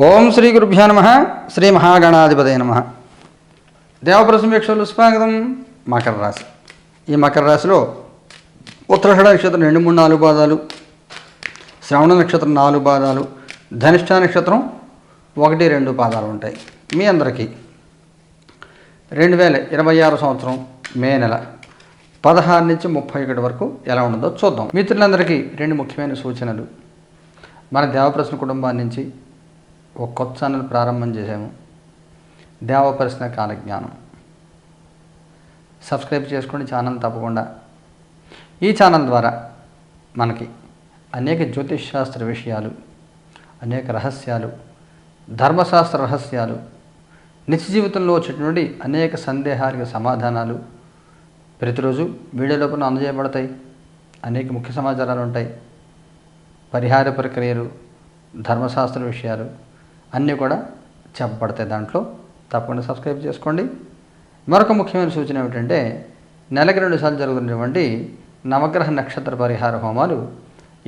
ఓం శ్రీ గురుభ్యో నమః. శ్రీ మహాగణాధిపతయ నమః. దేవప్రసం వీక్షకులు స్వాగతం. మకర రాశి. ఈ మకర రాశిలో ఉత్తరాషాఢ నక్షత్రం 2, 3, 4 పాదాలు, శ్రవణ నక్షత్రం 4 పాదాలు, ధనిష్ఠ నక్షత్రం 1, 2 పాదాలు ఉంటాయి. మీ అందరికీ 2026 సంవత్సరం మే నెల 16 నుంచి 31 వరకు ఎలా ఉండదో చూద్దాం. మిత్రులందరికీ 2 ముఖ్యమైన సూచనలు. మన దేవప్రశ్న కుటుంబాన్ని నుంచి ఒక కొత్త ఛానల్ ప్రారంభం చేశాము, దేవప్రశ్న కాలజ్ఞానం. సబ్స్క్రైబ్ చేసుకోండి ఛానల్ తప్పకుండా. ఈ ఛానల్ ద్వారా మనకి అనేక జ్యోతిష్ శాస్త్ర విషయాలు, అనేక రహస్యాలు, ధర్మశాస్త్ర రహస్యాలు, నిత్య జీవితంలో వచ్చేటువంటి అనేక సందేహాలకు సమాధానాలు ప్రతిరోజు వీడియో లోపల అందజేయబడతాయి. అనేక ముఖ్య సమాచారాలు ఉంటాయి, పరిహార ప్రక్రియలు, ధర్మశాస్త్ర విషయాలు అన్నీ కూడా చెప్పబడతాయి. దాంట్లో తప్పకుండా సబ్స్క్రైబ్ చేసుకోండి. మరొక ముఖ్యమైన సూచన ఏమిటంటే, నెలకి 2 సార్లు జరుగుతున్నటువంటి నవగ్రహ నక్షత్ర పరిహార హోమాలు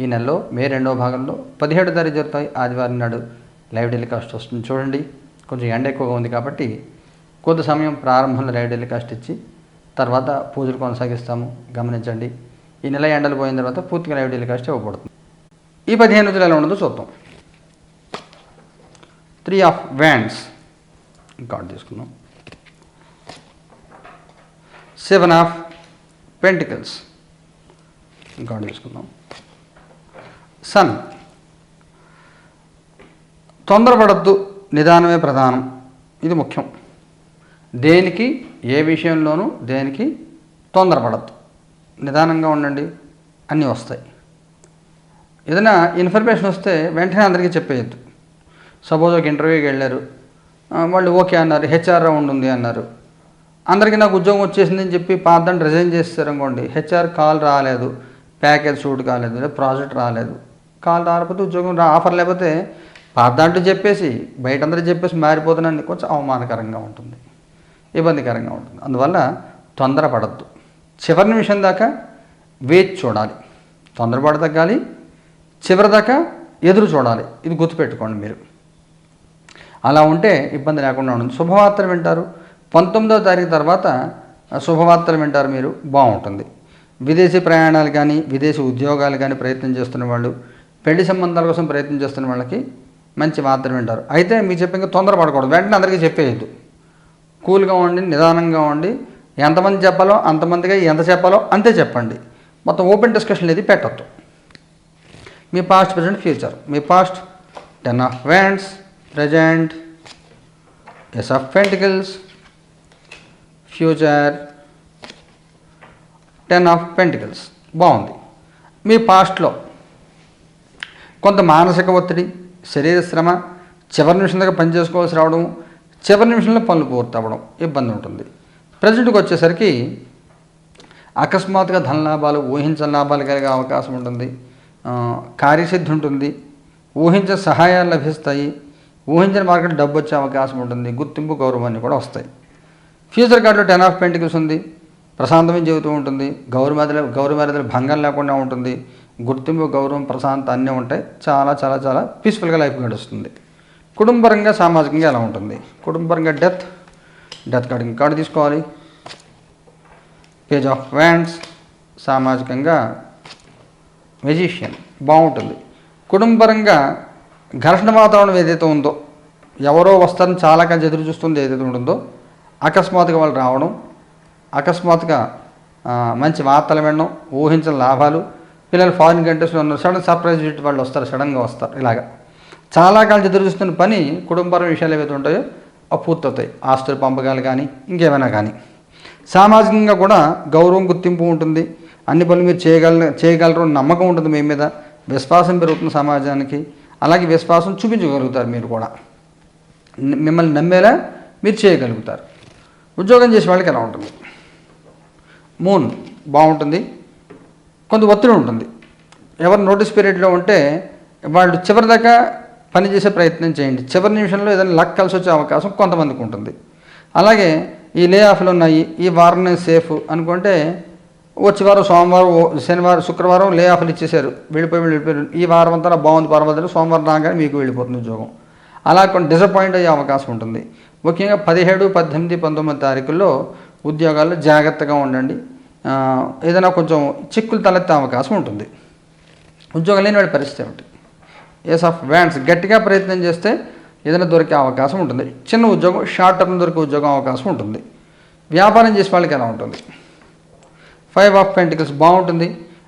ఈ నెలలో మే 2వ భాగంలో 17వ తారీఖు జరుగుతాయి. ఆదివారం నాడు లైవ్ టెలికాస్ట్ వస్తుంది, చూడండి. కొంచెం ఎండ ఎక్కువగా ఉంది కాబట్టి కొద్ది సమయం ప్రారంభంలో లైవ్ టెలికాస్ట్ ఇచ్చి తర్వాత పూజలు కొనసాగిస్తాము, గమనించండి. ఈ నెల ఎండలు పోయిన తర్వాత పూర్తిగా లైవ్ టెలికాస్ట్ ఇవ్వబడుతుంది. ఈ 15 రోజులు ఎలా ఉండదో చూద్దాం. 3 ఆఫ్ వ్యాండ్స్ కార్డు తీసుకుందాం. 7 ఆఫ్ పెంటికల్స్ కార్డు తీసుకుందాం. సన్. తొందరపడద్దు, నిదానమే ప్రధానం. ఇది ముఖ్యం. దేనికి, ఏ విషయంలోనూ దేనికి తొందరపడద్దు, నిదానంగా ఉండండి, అన్నీ వస్తాయి. ఏదైనా ఇన్ఫర్మేషన్ వస్తే వెంటనే అందరికీ చెప్పేయద్దు. సపోజ్ ఒక ఇంటర్వ్యూకి వెళ్ళారు, వాళ్ళు ఓకే అన్నారు, హెచ్ఆర్ రౌండ్ ఉంది అన్నారు, అందరికీ నాకు ఉద్యోగం వచ్చేసిందని చెప్పి పాతదాన్ని రిజైన్ చేస్తారు అనుకోండి, హెచ్ఆర్ కాల్ రాలేదు, ప్యాకేజ్ షూట్ కాలేదు, ప్రాజెక్ట్ రాలేదు, కాల్ రాకపోతే ఉద్యోగం ఆఫర్ లేకపోతే పాతదాంట్లో చెప్పేసి బయట అందరూ చెప్పేసి మారిపోతున్నాను, కొంచెం అవమానకరంగా ఉంటుంది, ఇబ్బందికరంగా ఉంటుంది. అందువల్ల తొందరపడద్దు. చివరి నిమిషం దాకా వేచి చూడాలి. తొందరపడ తగ్గాలి, చివరి దాకా ఎదురు చూడాలి. ఇది గుర్తుపెట్టుకోండి మీరు. అలా ఉంటే ఇబ్బంది లేకుండా ఉంటుంది. శుభవార్తలు వింటారు. 19వ తారీఖు తర్వాత శుభవార్తలు వింటారు మీరు, బాగుంటుంది. విదేశీ ప్రయాణాలు కానీ, విదేశీ ఉద్యోగాలు కానీ ప్రయత్నం చేస్తున్న వాళ్ళు, పెళ్లి సంబంధాల కోసం ప్రయత్నం చేస్తున్న వాళ్ళకి మంచి వార్తలు వింటారు. అయితే మీకు చెప్పి తొందరపడకూడదు, వెంటనే అందరికీ చెప్పేయద్దు. కూల్గా ఉండి, నిదానంగా ఉండి, ఎంతమంది చెప్పాలో అంతమందిగా ఎంత చెప్పాలో అంతే చెప్పండి. మొత్తం ఓపెన్ డిస్కషన్ అనేది పెట్టద్దు. మీ పాస్ట్, ప్రజెంట్, ఫ్యూచర్. మీ past 10 of wands, present ace of pentacles, future 10 of pentacles. బాగుంది. మీ పాస్ట్లో కొంత మానసిక ఒత్తిడి, శరీర శ్రమ, చివరి నిమిషం దాకా పని చేసుకోవాల్సి రావడం, చివరి నిమిషంలో పనులు పూర్తి అవ్వడం, ఇబ్బంది ఉంటుంది. ప్రజెంట్కి వచ్చేసరికి అకస్మాత్తుగా ధనలాభాలు, ఊహించని లాభాలు కలిగే అవకాశం ఉంటుంది. కార్యసిద్ధి ఉంటుంది. ఊహించిన సహాయాలు లభిస్తాయి. ఊహించిన మార్కెట్ డబ్బు వచ్చే అవకాశం ఉంటుంది. గుర్తింపు, గౌరవాన్ని కూడా వస్తాయి. ఫ్యూచర్ కార్డులో 10 ఆఫ్ పెంటికల్స్ ఉంది. ప్రశాంతమైన జీవితం ఉంటుంది. గౌరవ భంగం లేకుండా ఉంటుంది. గుర్తింపు, గౌరవం, ప్రశాంత అన్నీ ఉంటాయి. చాలా చాలా చాలా పీస్ఫుల్గా లైఫ్ గడుస్తుంది. కుటుంబపరంగా, సామాజికంగా ఎలా ఉంటుంది? కుటుంబపరంగా డెత్ కార్డు తీసుకోవాలి. Page of wands. సామాజికంగా మెజిషియన్, బాగుంటుంది. కుటుంబపరంగా ఘర్షణ వాతావరణం ఏదైతే ఉందో, ఎవరో వస్తారని చాలా కలిసి ఎదురు చూస్తుంది ఏదైతే ఉంటుందో, అకస్మాత్తుగా వాళ్ళు రావడం, అకస్మాత్తుగా మంచి వార్తలు వినడం, ఊహించిన లాభాలు, పిల్లలు ఫారిన్ కంట్రీస్లో ఉన్నారు, సడన్ సర్ప్రైజ్ వాళ్ళు వస్తారు, సడన్గా వస్తారు. ఇలాగా చాలా కాలం ఎదురు చూస్తున్న పని, కుటుంబపరమైన విషయాలు ఏవైతే ఉంటాయో అవి పూర్తవుతాయి. ఆస్తులు పంపకాలు కానీ ఇంకేమైనా కానీ. సామాజికంగా కూడా గౌరవం, గుర్తింపు ఉంటుంది. అన్ని పనులు మీరు చేయగలరు, నమ్మకం ఉంటుంది మీ మీద, విశ్వాసం పెరుగుతుంది సమాజానికి. అలాగే విశ్వాసం చూపించగలుగుతారు మీరు కూడా, మిమ్మల్ని నమ్మేలా మీరు చేయగలుగుతారు. ఉద్యోగం చేసే వాళ్ళకి ఎలా ఉంటుంది? మూన్, బాగుంటుంది. కొంత ఒత్తిడి ఉంటుంది. ఎవరు నోటీస్ పీరియడ్లో ఉంటే వాళ్ళు చివరి దాకా పనిచేసే ప్రయత్నం చేయండి. చివరి నిమిషంలో ఏదైనా లక్ కలిసి వచ్చే అవకాశం కొంతమందికి ఉంటుంది. అలాగే ఈ లే ఆఫ్లు ఉన్నాయి, ఈ వారం నేను సేఫ్ అనుకుంటే వచ్చే వారం సోమవారం, శనివారం, శుక్రవారం లే ఆఫ్లు ఇచ్చేశారు, వెళ్ళిపోయారు. ఈ వారం అంతా బాగుంది, పర్వాలేదు, సోమవారం రాగానే మీకు వెళ్ళిపోతుంది ఉద్యోగం. అలా కొన్ని డిసప్పాయింట్ అయ్యే అవకాశం ఉంటుంది. ముఖ్యంగా 17, 18, 19 తారీఖుల్లో ఉద్యోగాల్లో జాగ్రత్తగా ఉండండి. ఏదైనా కొంచెం చిక్కులు తలెత్తే అవకాశం ఉంటుంది. ఉద్యోగం లేని వాడి పరిస్థితి ఏమిటి? ఏస్ ఆఫ్ వ్యాండ్స్, గట్టిగా ప్రయత్నం చేస్తే ఏదైనా దొరికే అవకాశం ఉంటుంది. చిన్న ఉద్యోగం, షార్ట్ టర్మ్ దొరికే ఉద్యోగం అవకాశం ఉంటుంది. వ్యాపారం చేసే వాళ్ళకి ఎలా ఉంటుంది? 5 ఆఫ్ పెంటికల్స్ బాగుంటుంది.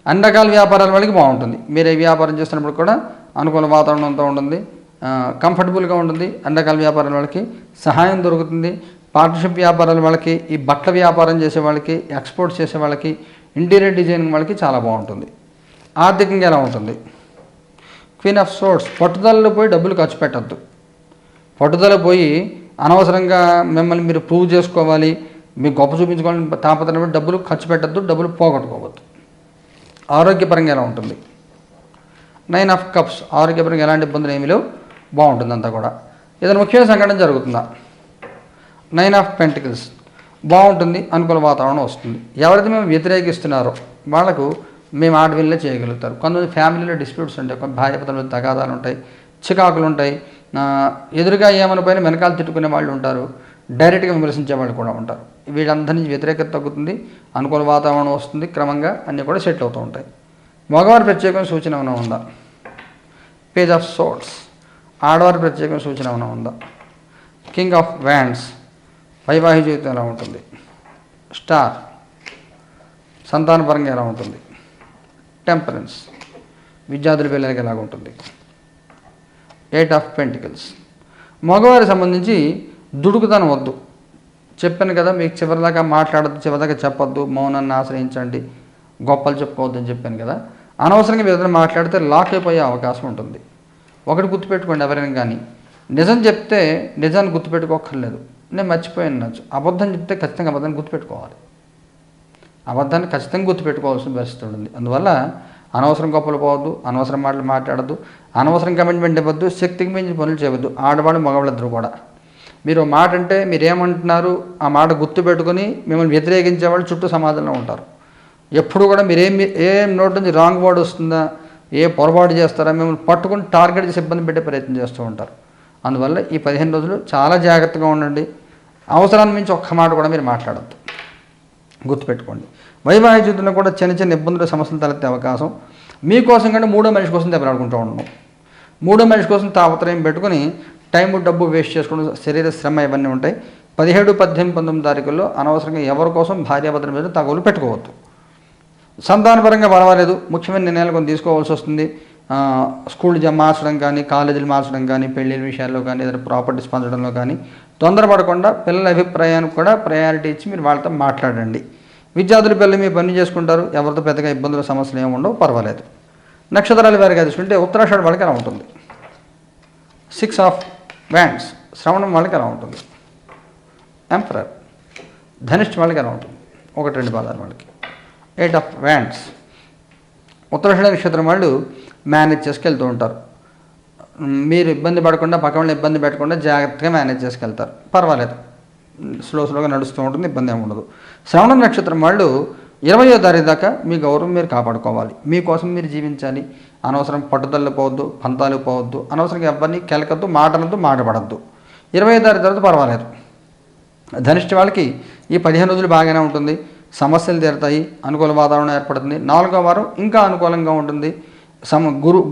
అన్ని రకాల వ్యాపారాల వాళ్ళకి బాగుంటుంది. మీరు ఏ వ్యాపారం చేస్తున్నప్పుడు కూడా అనుకూల వాతావరణంతో ఉంటుంది, కంఫర్టబుల్గా ఉంటుంది. అన్ని రకాల వ్యాపారాల వాళ్ళకి సహాయం దొరుకుతుంది. పార్ట్నర్షిప్ వ్యాపారాల వాళ్ళకి, ఈ బట్టల వ్యాపారం చేసే వాళ్ళకి, ఎక్స్పోర్ట్ చేసే వాళ్ళకి, ఇంటీరియర్ డిజైనింగ్ వాళ్ళకి చాలా బాగుంటుంది. ఆర్థికంగా ఎలా ఉంటుంది? క్వీన్ ఆఫ్ సోర్డ్స్, పట్టుదలలో పోయి డబ్బులు ఖర్చు పెట్టద్దు. పట్టుదల పోయి అనవసరంగా మిమ్మల్ని మీరు ప్రూవ్ చేసుకోవాలి, మీకు గొప్ప చూపించుకోవాలని తాపత్రయం డబ్బులు ఖర్చు పెట్టద్దు, డబ్బులు పోగొట్టుకోవద్దు. ఆరోగ్యపరంగా ఎలా ఉంటుంది? 9 ఆఫ్ కప్స్, ఆరోగ్యపరంగా ఎలాంటి ఇబ్బందులు ఏమీ లేవు, బాగుంటుంది అంతా కూడా. ఏదైనా ముఖ్యమైన సంఘటన జరుగుతుందా? 9 ఆఫ్ పెంటికల్స్ బాగుంటుంది, అనుకూల వాతావరణం వస్తుంది. ఎవరైతే మేము వ్యతిరేకిస్తున్నారో వాళ్ళకు మేము ఆడవిల్లే చేయగలుగుతారు. కొంతమంది ఫ్యామిలీలో డిస్ప్యూట్స్ ఉంటాయి, కొంత భార్యాభర్తల తగాదాలు ఉంటాయి, చికాకులు ఉంటాయి. ఎదురుగా ఏమనిపోయినా వెనకాల తిట్టుకునే వాళ్ళు ఉంటారు, డైరెక్ట్గా విమర్శించే వాళ్ళు కూడా ఉంటారు. వీళ్ళందరి నుంచి వ్యతిరేకత తగ్గుతుంది, అనుకూల వాతావరణం వస్తుంది, క్రమంగా అన్నీ కూడా సెటిల్ అవుతూ ఉంటాయి. మగవారి ప్రత్యేకమైన సూచన ఏమైనా ఉందా? పేజ్ ఆఫ్ సోర్డ్స్, ఆడవారి ప్రత్యేకమైన సూచన ఏమైనా ఉందా? కింగ్ ఆఫ్ వ్యాండ్స్, వైవాహిక జీవితం ఎలా ఉంటుంది? స్టార్, సంతానపరంగా ఎలా ఉంటుంది? టెంపరెన్స్, విద్యార్థుల పిల్లలకి ఎలాగ ఉంటుంది? 8 ఆఫ్ పెంటికల్స్, మగవారికి సంబంధించి దుడుకుతనం వద్దు. చెప్పాను కదా మీకు, చివరిదాకా మాట్లాడద్దు, చివరిదాకా చెప్పొద్దు, మౌనాన్ని ఆశ్రయించండి, గొప్పలు చెప్పుకోవద్దు అని చెప్పాను కదా. అనవసరంగా ఏదైనా మాట్లాడితే లాక్ అయిపోయే అవకాశం ఉంటుంది. ఒకటి గుర్తుపెట్టుకోండి, ఎవరైనా కానీ నిజం చెప్తే నిజాన్ని గుర్తుపెట్టుకోక్కర్లేదు. నేను మర్చిపోయాను నచ్చు, అబద్ధం చెప్తే ఖచ్చితంగా అబద్ధాన్ని గుర్తుపెట్టుకోవాలి. అబద్ధాన్ని ఖచ్చితంగా గుర్తుపెట్టుకోవాల్సిన పరిస్థితి ఉంటుంది. అందువల్ల అనవసరం గొప్పలు పోవద్దు, అనవసరం మాటలు మాట్లాడద్దు, అనవసరం కమిట్మెంట్ ఇవ్వద్దు, శక్తికి మించిన పనులు చేయవద్దు. ఆడవాళ్ళు మగవాళ్ళిద్దరూ కూడా మీరు మాట అంటే మీరేమంటున్నారు ఆ మాట గుర్తుపెట్టుకొని మిమ్మల్ని వ్యతిరేకించే వాళ్ళు చుట్టూ సమాజంలో ఉంటారు. ఎప్పుడు కూడా ఏం నోటి నుంచి రాంగ్ వర్డ్ వస్తుందా, ఏ పొరపాటు చేస్తారా, మిమ్మల్ని పట్టుకుని టార్గెట్ చేసి ఇబ్బంది పెట్టే ప్రయత్నం చేస్తూ ఉంటారు. అందువల్ల ఈ 15 రోజులు చాలా జాగ్రత్తగా ఉండండి. అవసరాన్ని మించి ఒక్క మాట కూడా మీరు మాట్లాడద్దు, గుర్తుపెట్టుకోండి. వైవాహిక జీవితంలో కూడా చిన్న చిన్న ఇబ్బందులు, సమస్యలు తలెత్తే అవకాశం. మీకోసం కంటే మూడో మనిషి కోసం దెబ్బలాడుకుంటూ ఉండడం, మూడో మనిషి కోసం తాపత్రయం పెట్టుకుని టైం డబ్బు వేస్ట్ చేసుకోవడం, శరీర శ్రమ ఇవన్నీ ఉంటాయి. 17, 18, 19 తారీఖుల్లో అనవసరంగా ఎవరి కోసం భార్యాభర్తల మీద తగులు పెట్టుకోవద్దు. సంతానపరంగా పర్వాలేదు, ముఖ్యమైన నిర్ణయాలు కొన్ని తీసుకోవాల్సి వస్తుంది. స్కూల్ మార్చడం కానీ, కాలేజీలు మార్చడం కానీ, పెళ్ళిళ్ళ విషయాల్లో కానీ, ఏదైనా ప్రాపర్టీస్ పంచడంలో కానీ తొందరపడకుండా పిల్లల అభిప్రాయానికి కూడా ప్రయారిటీ ఇచ్చి మీరు వాళ్ళతో మాట్లాడండి. విద్యార్థుల పిల్లలు మీ పని చేసుకుంటారు, ఎవరితో పెద్దగా ఇబ్బందులు, సమస్యలు ఏమి ఉండవు, పర్వాలేదు. నక్షత్రాల వారిగా తీసుకుంటే ఉత్తరాషాఢ వాళ్ళకి ఎలా ఉంటుంది? 6 ఆఫ్ వ్యాండ్స్, శ్రవణం వాళ్ళకి ఎలా ఉంటుంది? ఎంపరర్, ధనిష్ఠ వాళ్ళకి ఎలా ఉంటుంది? 1, 2 పాదాల వాళ్ళకి 8 ఆఫ్ వ్యాండ్స్. ఉత్తరాషాఢ నక్షత్రం వాళ్ళు మేనేజ్ చేసుకెళ్తూ ఉంటారు. మీరు ఇబ్బంది పడకుండా, పక్క వాళ్ళని ఇబ్బంది పెట్టకుండా జాగ్రత్తగా మేనేజ్ చేసుకెళ్తారు, పర్వాలేదు. స్లోగా నడుస్తూ ఉంటుంది, ఇబ్బంది ఏమి ఉండదు. శ్రవణ నక్షత్రం వాళ్ళు 20వ తారీఖు దాకా మీ గౌరవం మీరు కాపాడుకోవాలి, మీకోసం మీరు జీవించాలి. అనవసరం పట్టుదల పోవద్దు, పంతాలు పోవద్దు, అనవసరంగా ఎవరిని కెలకద్దు, మాటలతో మాటపడద్దు. 20వ తారీఖు తర్వాత పర్వాలేదు. ధనిష్ఠ వాళ్ళకి ఈ 15 రోజులు బాగానే ఉంటుంది, సమస్యలు తీరుతాయి, అనుకూల వాతావరణం ఏర్పడుతుంది. 4వ వారం ఇంకా అనుకూలంగా ఉంటుంది.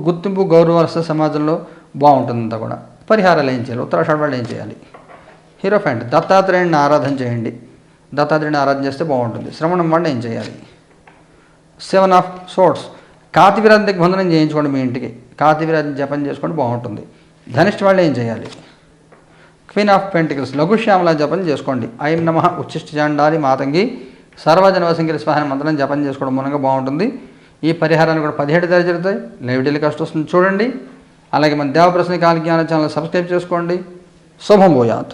గుర్తింపు, గౌరవ సమాజంలో బాగుంటుందంతా కూడా. పరిహారాలు ఏం చేయాలి? ఉత్తరాషాఢ వాళ్ళు ఏం చేయాలి? హీరోఫెంట్, దత్తాత్రేయుడిని ఆరాధన చేయండి. దత్తాత్రేయుడిని ఆరాధన చేస్తే బాగుంటుంది. శ్రవణం వాళ్ళు ఏం చేయాలి? 7 ఆఫ్ సోర్డ్స్, కాతివీరాజన దిగ్బంధనం చేయించుకోండి. మీ ఇంటికి కాతివీరాజన జపం చేసుకోండి, బాగుంటుంది. ధనిష్ఠ వాళ్ళు ఏం చేయాలి? క్వీన్ ఆఫ్ పెంటికల్స్, లఘుశ్యామల జపం చేసుకోండి. ఐం నమః ఉచ్చిష్ట చాండాలి మాతంగి సర్వజనవసంగిరి స్వాహన మంత్రం జపం చేసుకోవడం మూలంగా బాగుంటుంది. ఈ పరిహారాన్ని కూడా 17 తారీఖు జరుగుతాయి. లైవ్ టెలికాస్ట్ వస్తుంది, చూడండి. అలాగే మన దేవప్రశ్న కాల జ్ఞాన ఛానల్ సబ్స్క్రైబ్ చేసుకోండి. శుభం భూయాత్.